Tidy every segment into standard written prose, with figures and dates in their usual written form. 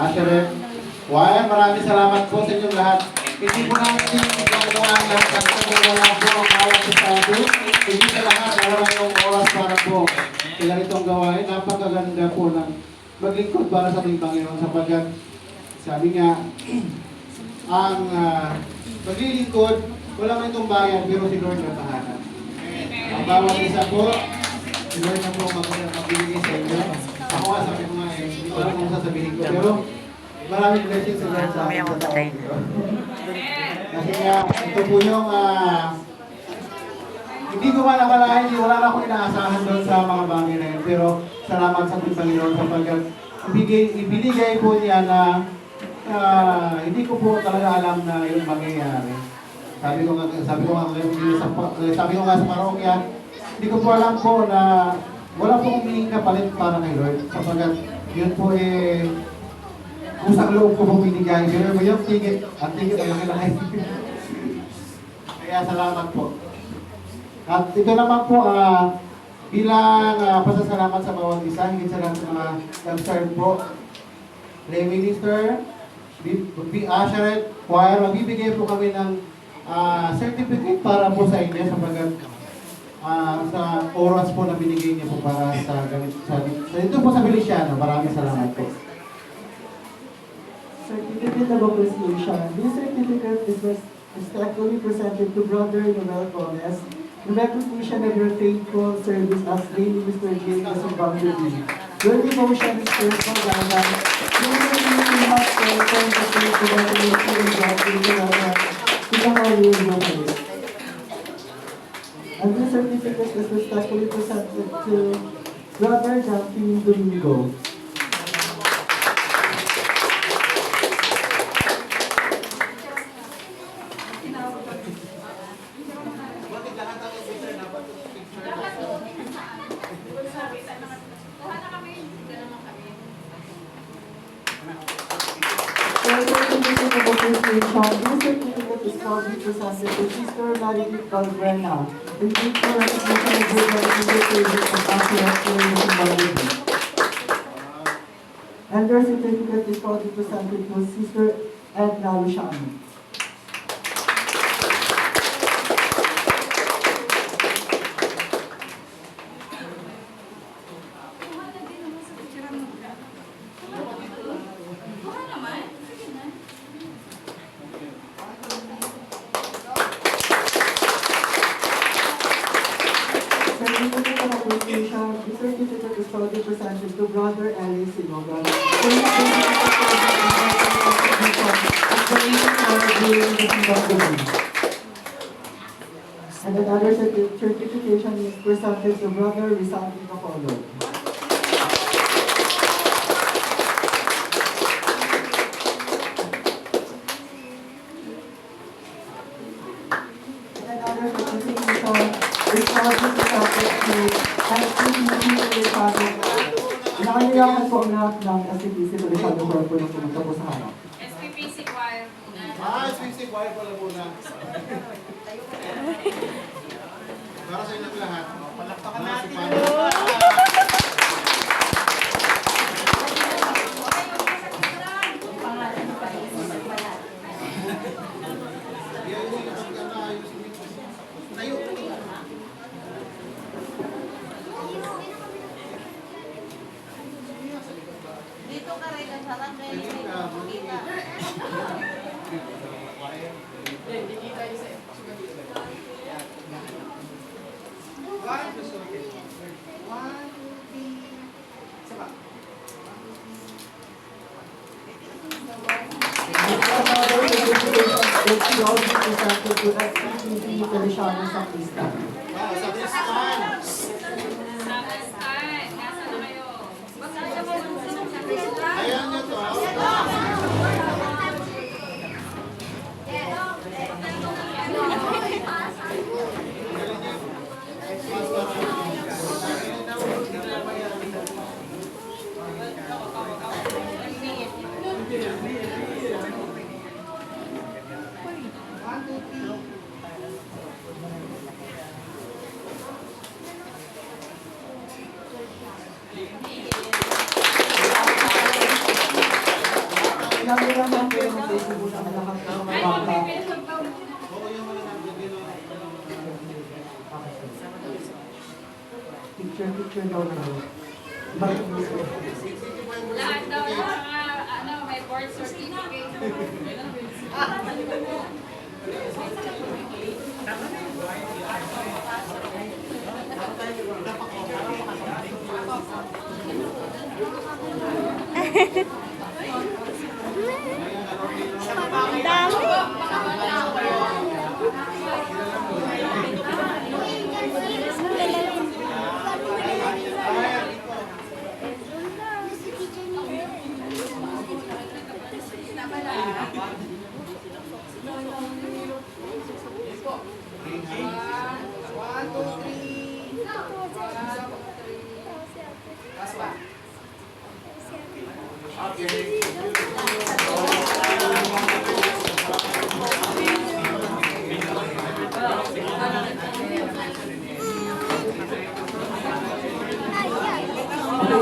Asheret. Maraming salamat po sa inyong lahat. Hindi po namin ginagawa ang lahat kasi wala po ang awat sa tayo. Hindi sa lahat wala yung oras para po sa ganitong gawain. Napakaganda po ng maglingkod para sa ating Panginoon sapagkat sabi nga ang maglilingkod, wala man itong bayan pero si Lord na tahanan. Ang bawat isa po, si Lord na po magbibigay sa inyo. Ako nga sabi ko nga hindi ko alam kung sasabihin ko pero maraming blessings sa Lord sa akin sa taon. Kasi nga, ito po yung hindi ko man nakalain, wala na akong inaasahan doon sa mga bagay na yun. Pero salamat sa ating Panginoon sapagkat ibinigay po niya na hindi ko po talaga alam na yung mangyayari. Sabi ko nga sa parokya, hindi ko po alam po na wala pong humiling na palit para kay Lord. Sapagkat yun po kusang loob ko pong binigay. Pero yung tigit, ang tigit ay laki-laki. Kaya salamat po. At ito naman po, bilang pasasalamat sa bawat isa, higit sa lahat sa mga concerned po, lay minister, Asheret, choir, magbibigay po kami ng certificate para po sa inyo sapagkat sa oras po na binigay niyo po para sa dito po sa Feliciano. Maraming salamat po. Certificate of Appreciation. This certificate is respectfully presented to Brother Noel Gomez in recognition of your faithful service as Lay Minister Jane Casablanca. Your devotion is personal guidance. You will not welcome the faith to revelation and God to the Holy Eucharist. And this certificate is respectfully presented to Brother Joaquin Domingo. This certificate is proudly presented to Sister Marie Calbrena in grateful recognition of her dedicated service and accurate service in Bangladesh. And their certificate is proudly presented to Sister Edna Luciano. The certificate is proudly presented to Brother Ellie Sinogan. And another certification is presented to Brother Rizaldi Bacolo. And another certification is proudly presented to Nakalilangan po ang lahat ng SPPC Feliciano Corpo na pumunta po sa harap. SPPC choir. SPPC choir pala muna. Para sa inyong lahat. Palakpakan natin. Dito ka rin ang sarap na yun. Feliciano sa pista. Ayan nyo to. Kailangan naman kayo mag-take muna ang lahat ng mga bata. Picture daw na yun. Lahat daw ng mga, may board certificate. Ang dami.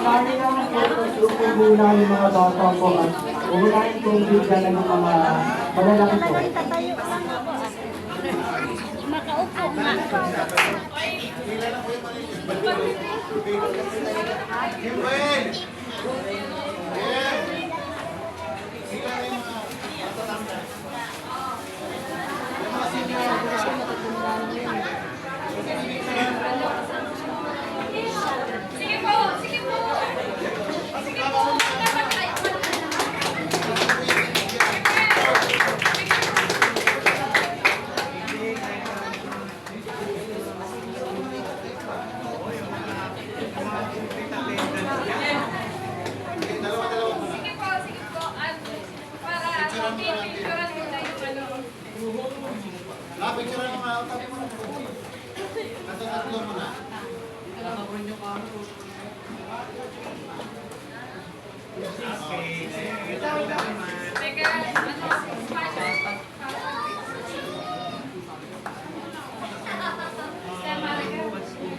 Kailangan naman kayo mag-take muna yung mga bata po at uulahin kong bigyan ng mga malalaki po. Tatayo lang ako. Makaupo nga. Sige po, sige po. Sige po. Sige po, sige po. Para picturean mo na yung ano. Picture ng mga tabi mo na. Tatlo mo na. Teka,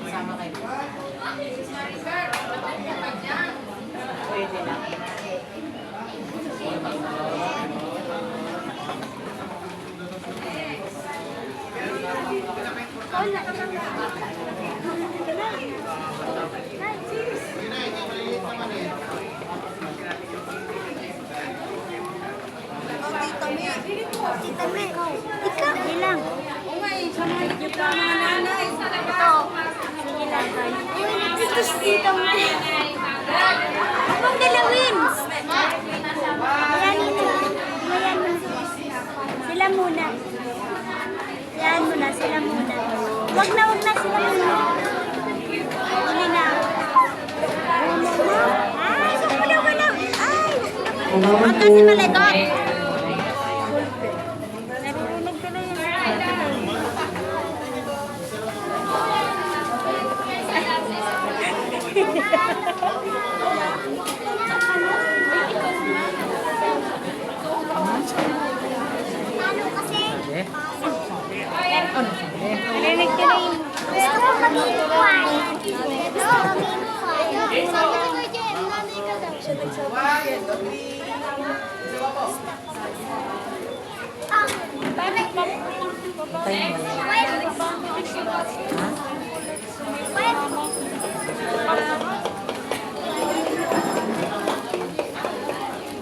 Sama kayo. Maricar, matapos ka dyan. Pwede lang. Tita May, ikaw. Sige lang. Yung mga nanay sa labas. Sige lang. Dito si Tita May. Abang dalawin. Ayan mo. Ayan mo. Sila muna. Ayan mo na, sila muna. Wag na, sila muna. Uli na. Ay, wala. Ay, wag kasi malikot. Narinig ka na yun. Narinig ka na yun. Gusto ko mag-inquire. Gusto ko mag-inquire. Sabi ko kay Jem, nanay ka daw. Siya nagsabi.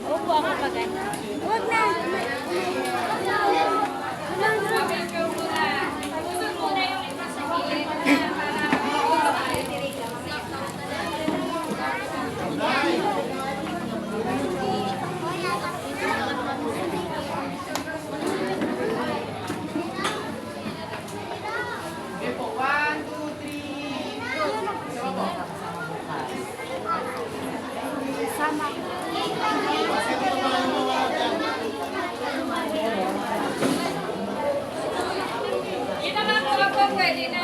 Opo ako pa ganyan. Huwag na. Picture muna. Usod muna yung isa sa gilid. Para yun naman po pwede na.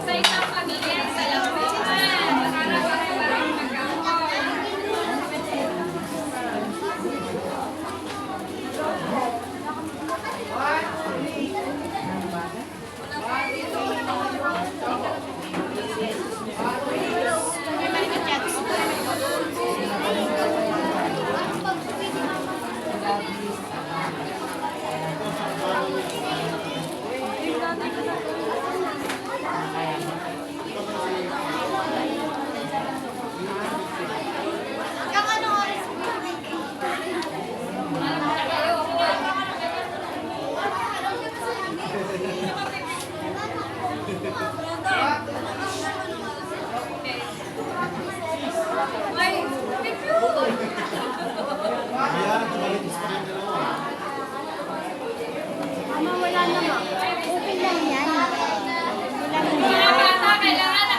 Sa isang pamilya, sa lampuan. Para walang magkakaroon. Kailangan